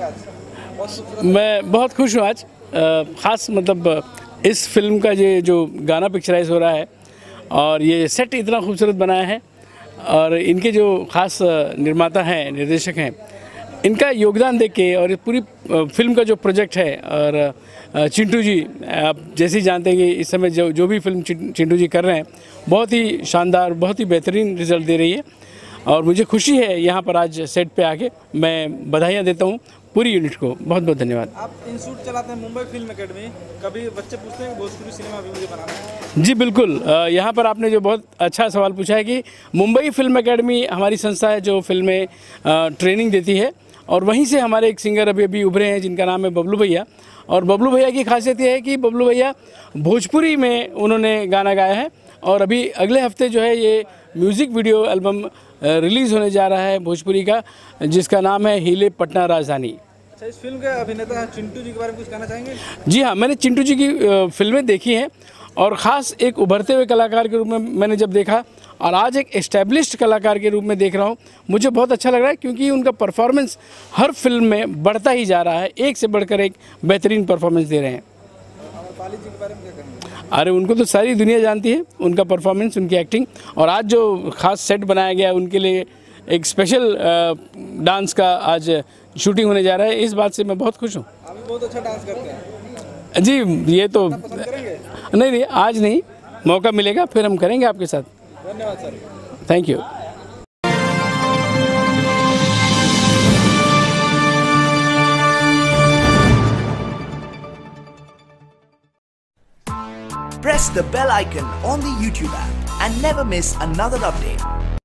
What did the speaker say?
आज? मैं बहुत खुश हूँ आज। ख़ास मतलब इस फिल्म का ये जो गाना पिक्चराइज हो रहा है और ये सेट इतना खूबसूरत बनाया है और इनके जो ख़ास निर्माता हैं, निर्देशक हैं, इनका योगदान देख के और पूरी फिल्म का जो प्रोजेक्ट है और चिंटू जी, आप जैसे ही जानते हैं कि इस समय जो भी फिल्म चिंटू जी कर रहे हैं बहुत ही शानदार, बहुत ही बेहतरीन रिज़ल्ट दे रही है और मुझे खुशी है यहाँ पर आज सेट पे आके। मैं बधाइयाँ देता हूँ पूरी यूनिट को। बहुत बहुत धन्यवाद। आप इंस्टीट्यूट चलाते हैं मुंबई फिल्म एकेडमी, कभी बच्चे पूछते हैं कि भोजपुरी सिनेमा भी मुझे बनाना है? जी बिल्कुल। यहाँ पर आपने जो बहुत अच्छा सवाल पूछा है कि मुंबई फिल्म एकेडमी हमारी संस्था है जो फिल्में ट्रेनिंग देती है और वहीं से हमारे एक सिंगर अभी उभरे हैं जिनका नाम है बबलू भैया। और बबलू भैया की खासियत ये है कि बबलू भैया भोजपुरी में उन्होंने गाना गाया है और अभी अगले हफ्ते जो है ये म्यूज़िक वीडियो एल्बम रिलीज़ होने जा रहा है भोजपुरी का, जिसका नाम है हिले पटना राजधानी। अच्छा, इस फिल्म के अभिनेता चिंटू जी के बारे में कुछ कहना चाहेंगे? जी हाँ, मैंने चिंटू जी की फिल्में देखी हैं और ख़ास एक उभरते हुए कलाकार के रूप में मैंने जब देखा और आज एक एस्टेब्लिश्ड कलाकार के रूप में देख रहा हूँ, मुझे बहुत अच्छा लग रहा है क्योंकि उनका परफॉर्मेंस हर फिल्म में बढ़ता ही जा रहा है, एक से बढ़कर एक बेहतरीन परफॉर्मेंस दे रहे हैं। पाली जी के बारे में क्या कहेंगे? अरे उनको तो सारी दुनिया जानती है, उनका परफॉर्मेंस, उनकी एक्टिंग और आज जो ख़ास सेट बनाया गया है उनके लिए एक स्पेशल डांस का आज शूटिंग होने जा रहा है। इस बात से मैं बहुत खुश हूँ। आप भी बहुत अच्छा डांस करते हैं। जी, ये तो पसंद करेंगे? नहीं, आज नहीं, मौका मिलेगा फिर हम करेंगे आपके साथ। धन्यवाद sir. Thank you. Press the bell icon on the YouTube app and never miss another update.